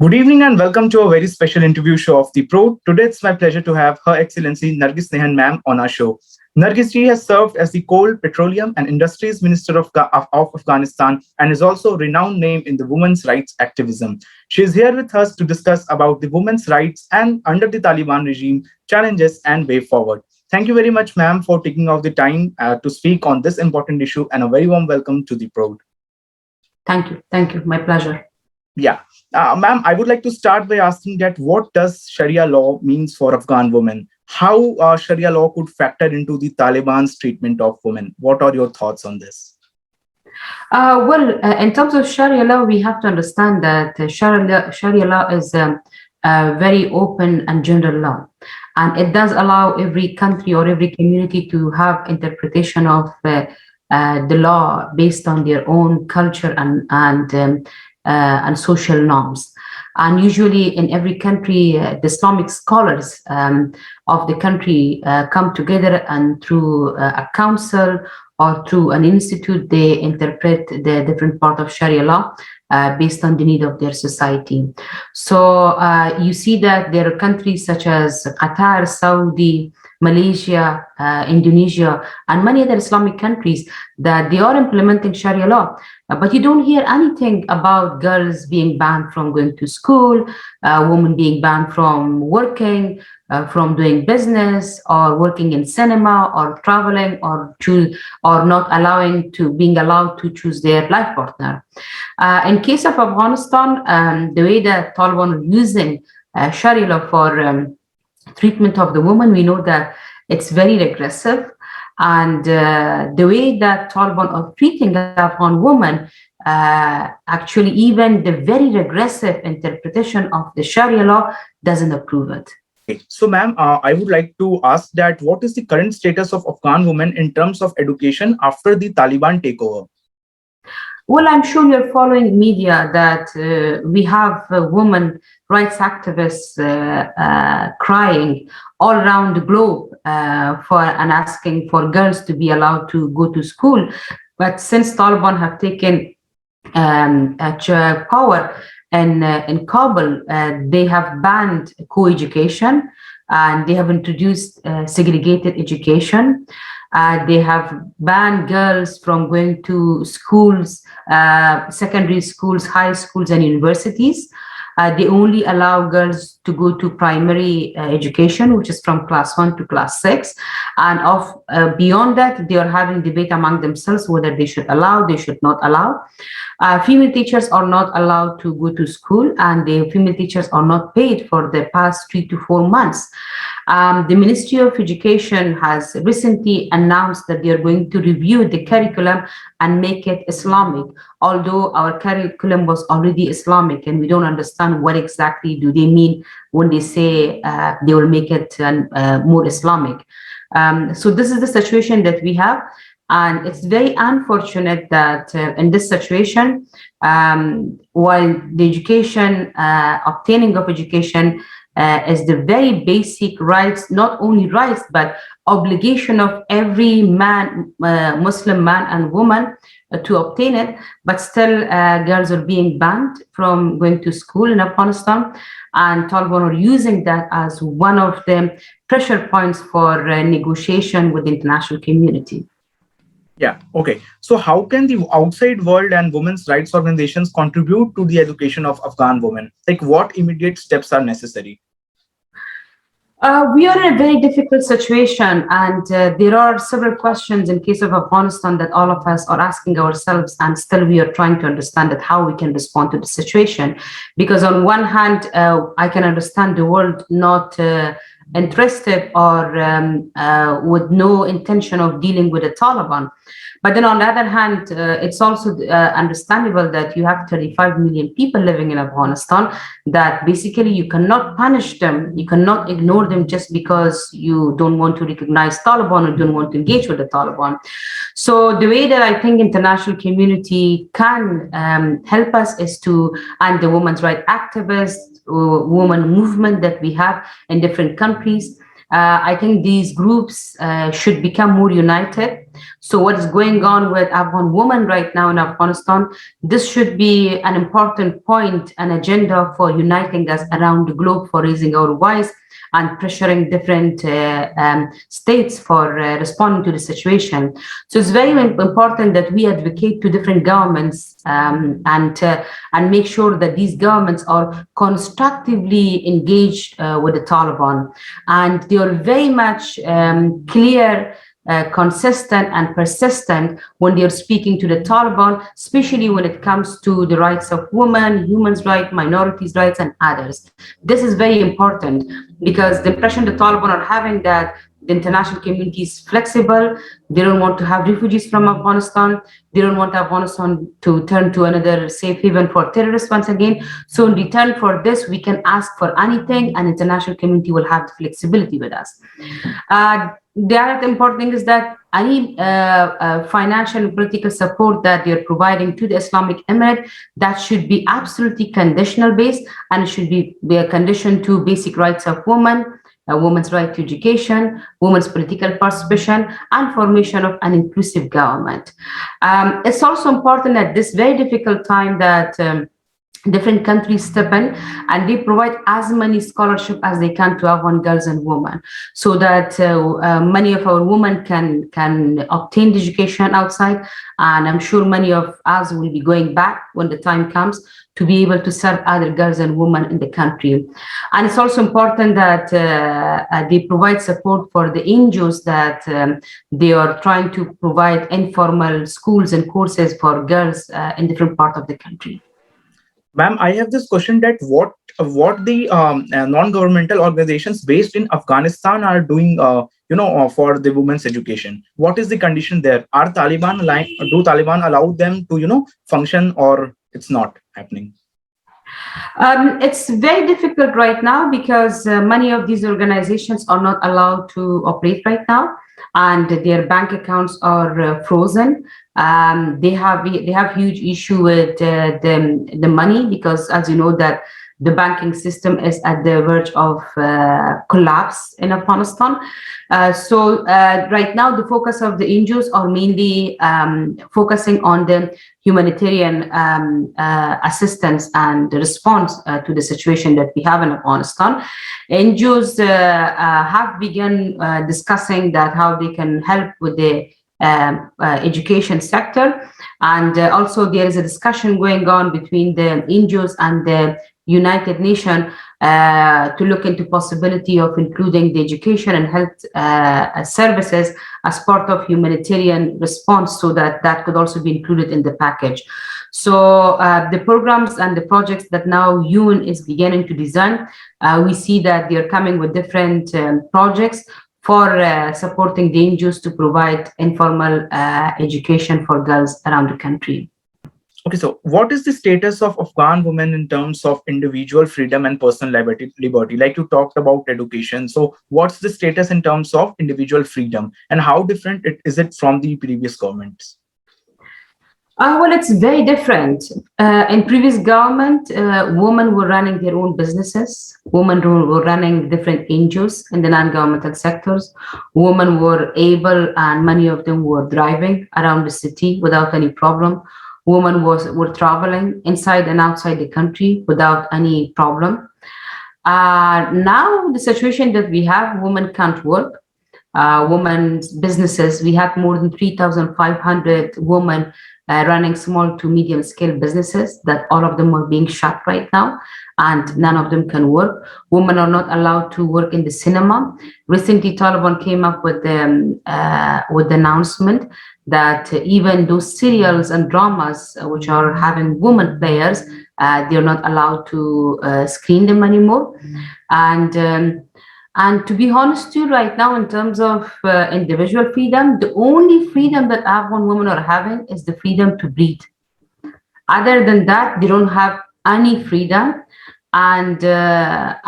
Good evening and welcome to a very special interview show of the Prode. Today it's my pleasure to have Her Excellency Nargis Nehan ma'am on our show. Nargis ji has served as the Coal, Petroleum and Industries Minister of Afghanistan and is also a renowned name in the women's rights activism. She is here with us to discuss about the women's rights and under the Taliban regime, challenges and way forward. Thank you very much, ma'am, for taking out the time to speak on this important issue and a very warm welcome to the Prode. Thank you. Thank you. My pleasure. Yeah. Ma'am, I would like to start by asking that what does Sharia law means for Afghan women? How Sharia law could factor into the Taliban's treatment of women? What are your thoughts on this? In terms of Sharia law, we have to understand that Sharia law is a very open and general law, and it does allow every country or every community to have interpretation of the law based on their own culture and social norms. And usually, in every country, the Islamic scholars of the country come together, and through a council or through an institute, they interpret the different part of Sharia law based on the need of their society. So you see that there are countries such as Qatar, Saudi, Malaysia, Indonesia, and many other Islamic countries that they are implementing Sharia law. But you don't hear anything about girls being banned from going to school, women being banned from working, from doing business, or working in cinema, or traveling, or not being allowed to choose their life partner. In case of Afghanistan, the way that Taliban are using Sharia law for treatment of the woman, we know that it's very regressive. And the way that Taliban are treating Afghan women, actually, even the very regressive interpretation of the Sharia law doesn't approve it. Okay, so ma'am, I would like to ask that what is the current status of Afghan women in terms of education after the Taliban takeover? Well, I'm sure you're following media that we have women rights activists crying all around the globe for and asking for girls to be allowed to go to school. But since Taliban have taken power in Kabul, they have banned co-education, and they have introduced segregated education. They have banned girls from going to schools, secondary schools, high schools, and universities. They only allow girls to go to primary education, which is from class 1 to class 6. And beyond that, they are having debate among themselves whether they should allow, they should not allow. Female teachers are not allowed to go to school, and the female teachers are not paid for the past 3 to 4 months. The Ministry of Education has recently announced that they are going to review the curriculum and make it Islamic, although our curriculum was already Islamic, and we don't understand what exactly do they mean when they say they will make it more Islamic. So this is the situation that we have. And it's very unfortunate that in this situation, while the obtaining of education is the very basic rights, not only rights, but obligation of every man, Muslim man and woman to obtain it, but still girls are being banned from going to school in Afghanistan, and Taliban are using that as one of the pressure points for negotiation with the international community. Yeah, okay. So how can the outside world and women's rights organizations contribute to the education of Afghan women? Like what immediate steps are necessary? We are in a very difficult situation, and there are several questions in case of Afghanistan that all of us are asking ourselves, and still we are trying to understand that how we can respond to the situation. Because on one hand, I can understand the world not interested or with no intention of dealing with the Taliban. But then on the other hand, it's also understandable that you have 35 million people living in Afghanistan, that basically you cannot punish them, you cannot ignore them just because you don't want to recognize Taliban or don't want to engage with the Taliban. So the way that I think international community can help us is and the women's rights activists, women movement that we have in different countries, I think these groups should become more united. So what is going on with Afghan women right now in Afghanistan, this should be an important point, an agenda for uniting us around the globe, for raising our voice and pressuring different states for responding to the situation. So it's very important that we advocate to different governments and make sure that these governments are constructively engaged with the Taliban, and they are very much clear, consistent and persistent when they're speaking to the Taliban, especially when it comes to the rights of women, human rights, minorities' rights, and others. This is very important because the impression the Taliban are having that the international community is flexible. They don't want to have refugees from Afghanistan. They don't want Afghanistan to turn to another safe haven for terrorists once again. So in return for this, we can ask for anything, and international community will have the flexibility with us. The other important thing is that any financial and political support that they're providing to the Islamic Emirate, that should be absolutely conditional based, and it should be a condition to basic rights of women, a woman's right to education, women's political participation, and formation of an inclusive government. It's also important at this very difficult time that different countries step in and they provide as many scholarship as they can to Afghan girls and women, so that many of our women can obtain education outside, and I'm sure many of us will be going back when the time comes to be able to serve other girls and women in the country. And it's also important that they provide support for the NGOs that they are trying to provide informal schools and courses for girls in different parts of the country. Ma'am, I have this question that what the non-governmental organizations based in Afghanistan are doing, for the women's education. What is the condition there? Are Taliban do Taliban allow them to function, or it's not happening? It's very difficult right now because many of these organizations are not allowed to operate right now, and their bank accounts are frozen. They have huge issue with the money, because as you know that the banking system is at the verge of collapse in Afghanistan. So right now the focus of the NGOs are mainly focusing on the humanitarian assistance and the response to the situation that we have in Afghanistan. NGOs have begun discussing that how they can help with the education sector, and also there is a discussion going on between the NGOs and the United Nations to look into possibility of including the education and health services as part of humanitarian response, so that could also be included in the package. So the programs and the projects that now UN is beginning to design, we see that they're coming with different projects for supporting the NGOs to provide informal education for girls around the country. Okay, so what is the status of Afghan women in terms of individual freedom and personal liberty? Like you talked about education. So what's the status in terms of individual freedom, and how different is it from the previous governments? Well, it's very different. In previous government, women were running their own businesses. Women were running different NGOs in the non-governmental sectors. Women were able, and many of them were driving around the city without any problem. Women were traveling inside and outside the country without any problem. Now, the situation that we have, women can't work. Women's businesses, we have more than 3,500 women running small to medium scale businesses, that all of them are being shut right now, and none of them can work. Women are not allowed to work in the cinema. Recently, Taliban came up with the announcement that even those serials and dramas which are having women players, they're not allowed to screen them anymore. And to be honest to you, right now, in terms of individual freedom, the only freedom that Afghan women are having is the freedom to breathe. Other than that, they don't have any freedom. And the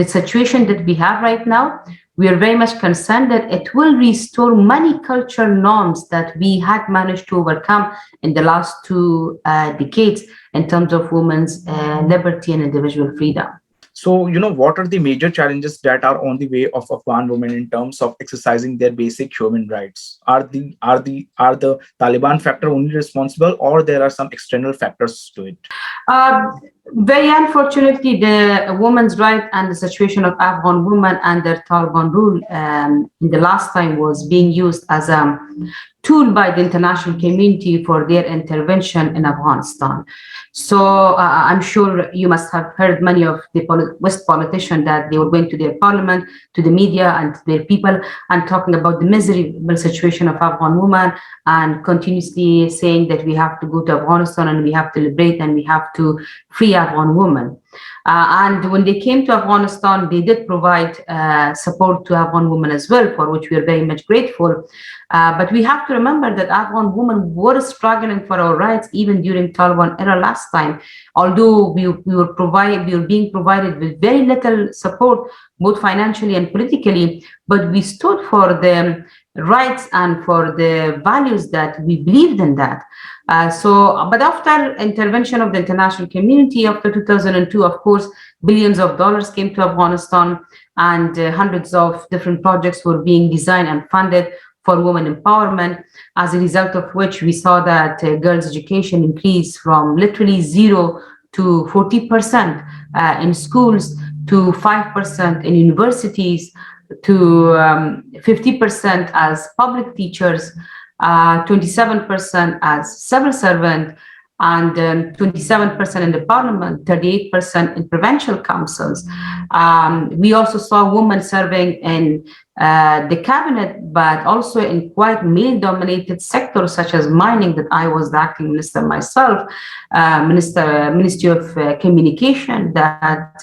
situation that we have right now, we are very much concerned that it will restore many cultural norms that we had managed to overcome in the last 2 decades in terms of women's liberty and individual freedom. So, what are the major challenges that are on the way of Afghan women in terms of exercising their basic human rights? Are the Taliban factor only responsible, or there are some external factors to it? Uh, Very unfortunately, the women's right and the situation of Afghan women under Taliban rule in the last time was being used as a tool by the international community for their intervention in Afghanistan. So I'm sure you must have heard many of the West politicians that they were going to their parliament, to the media, and to their people, and talking about the miserable situation of Afghan women, and continuously saying that we have to go to Afghanistan and we have to liberate and we have to free Afghan women. And when they came to Afghanistan, they did provide support to Afghan women as well, for which we are very much grateful. But we have to remember that Afghan women were struggling for our rights even during Taliban era last time. Although we were being provided with very little support, both financially and politically, but we stood for the rights and for the values that we believed in that. But after intervention of the international community after 2002, of course, billions of dollars came to Afghanistan, and hundreds of different projects were being designed and funded for women empowerment, as a result of which we saw that girls' education increased from literally 0 to 40% in schools, to 5% in universities, to 50% as public teachers, 27% as civil servant, and 27% in the parliament, 38% in provincial councils. We also saw women serving in the cabinet, but also in quite male-dominated sectors such as mining, that I was the acting minister myself, Ministry of Communication, that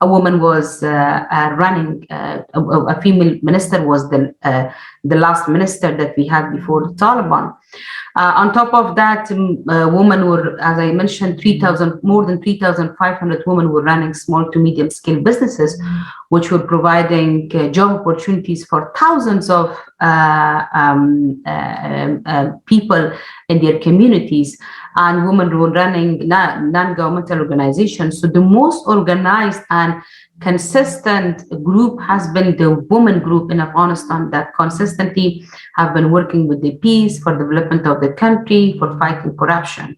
a woman was running, a female minister was the last minister that we had before the Taliban. On top of that, women were, as I mentioned, more than 3,500 women were running small to medium scale businesses, which were providing job opportunities for thousands of people in their communities. And women were running non-governmental organizations. So the most organized and consistent group has been the women group in Afghanistan, that consistently have been working with the peace, for development of the country, for fighting corruption.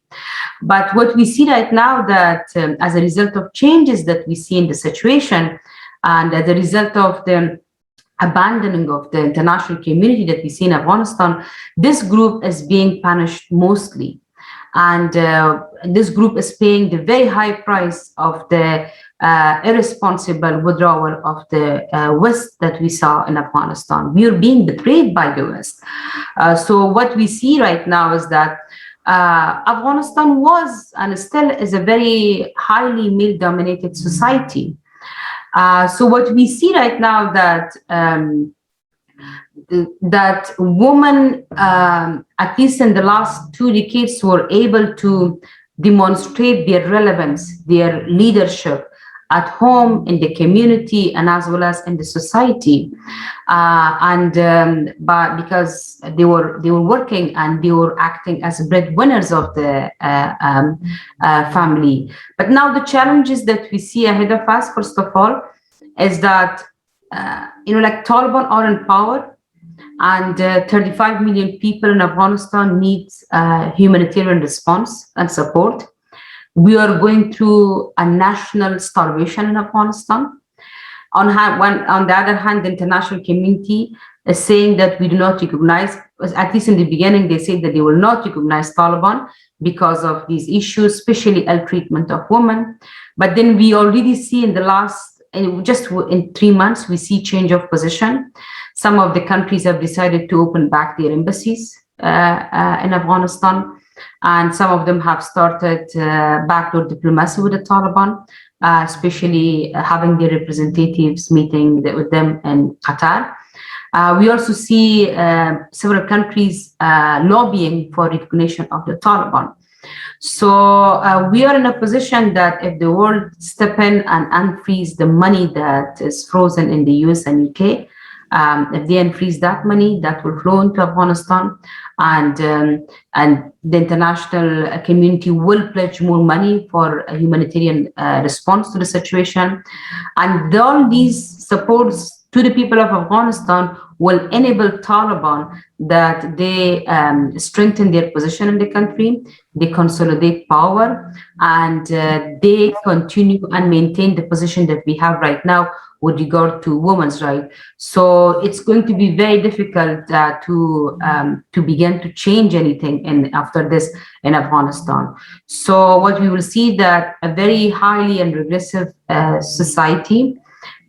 But what we see right now, that as a result of changes that we see in the situation, and as a result of the abandoning of the international community that we see in Afghanistan, this group is being punished mostly. And this group is paying the very high price of the irresponsible withdrawal of the West that we saw in Afghanistan. We are being betrayed by the West. So what we see right now is that Afghanistan was and still is a very highly male-dominated society. So what we see right now, that women, at least in the last 2 decades, were able to demonstrate their relevance, their leadership at home, in the community, and as well as in the society. But because they were working and they were acting as breadwinners of the family. But now the challenges that we see ahead of us, first of all, is that like Taliban are in power, and 35 million people in Afghanistan need humanitarian response and support. We are going through a national starvation in Afghanistan. On the other hand, the international community is saying that we do not recognize, at least in the beginning, they said that they will not recognize Taliban because of these issues, especially ill treatment of women. But then we already see in the last, just in 3 months, we see change of position. Some of the countries have decided to open back their embassies in Afghanistan, and some of them have started backdoor diplomacy with the Taliban, especially having their representatives meeting with them in Qatar. We also see several countries lobbying for recognition of the Taliban. So we are in a position that if the world step in and unfreeze the money that is frozen in the US and UK, If they unfreeze that money, that will flow into Afghanistan, and the international community will pledge more money for a humanitarian response to the situation. And all these supports to the people of Afghanistan will enable Taliban that they strengthen their position in the country, they consolidate power, and they continue and maintain the position that we have right now with regard to women's rights. So it's going to be very difficult to begin to change anything after this in Afghanistan. So what we will see that a very highly and regressive society.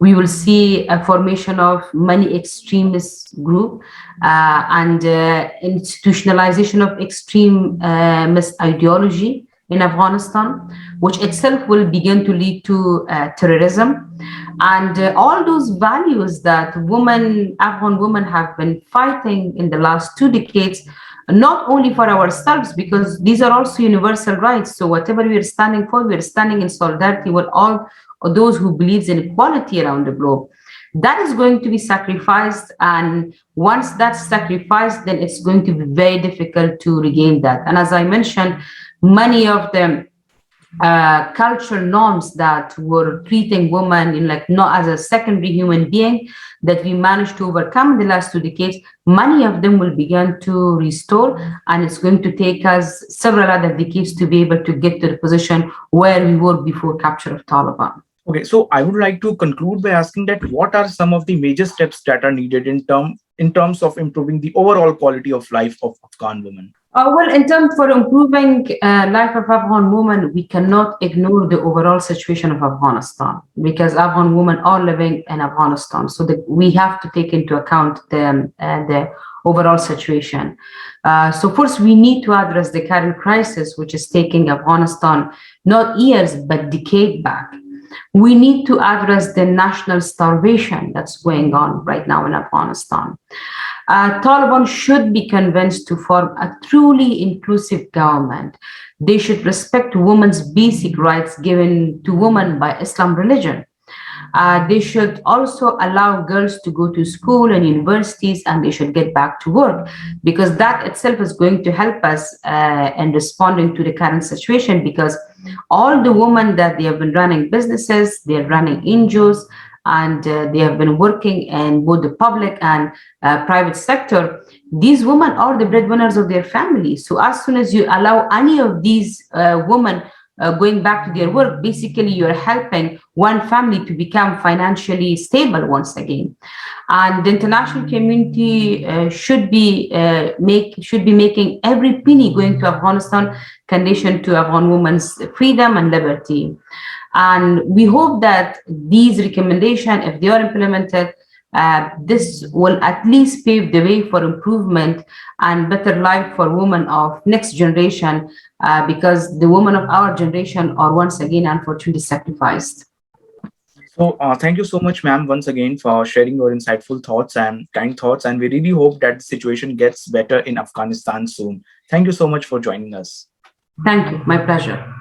We will see a formation of many extremist group and institutionalization of extremist ideology in Afghanistan, which itself will begin to lead to terrorism. And all those values that Afghan women have been fighting in the last 2 decades, not only for ourselves, because these are also universal rights. So whatever we are standing for, we are standing in solidarity with all of those who believes in equality around the globe. That is going to be sacrificed, and once that's sacrificed, then it's going to be very difficult to regain that. And as I mentioned, many of the cultural norms that were treating women in like not as a secondary human being that we managed to overcome in the last 2 decades, many of them will begin to restore, and it's going to take us several other decades to be able to get to the position where we were before capture of Taliban. Okay, so I would like to conclude by asking that what are some of the major steps that are needed in terms of improving the overall quality of life of Afghan women? Well, in terms for improving life of Afghan women, we cannot ignore the overall situation of Afghanistan, because Afghan women are living in Afghanistan. So we have to take into account the overall situation. So first, we need to address the current crisis, which is taking Afghanistan not years, but decades back. We need to address the national starvation that's going on right now in Afghanistan. Taliban should be convinced to form a truly inclusive government. They should respect women's basic rights given to women by Islam religion. They should also allow girls to go to school and universities, and they should get back to work, because that itself is going to help us in responding to the current situation, because all the women that they have been running businesses, they're running NGOs, and they have been working in both the public and private sector. These women are the breadwinners of their family. So as soon as you allow any of these women going back to their work, basically you're helping one family to become financially stable once again. And the international community should be making every penny going to Afghanistan condition to Afghan women's freedom and liberty. And we hope that these recommendations, if they are implemented, this will at least pave the way for improvement and better life for women of next generation, because the women of our generation are once again unfortunately sacrificed. So thank you so much, ma'am, once again for sharing your insightful thoughts and kind thoughts. And we really hope that the situation gets better in Afghanistan soon. Thank you so much for joining us. Thank you. My pleasure.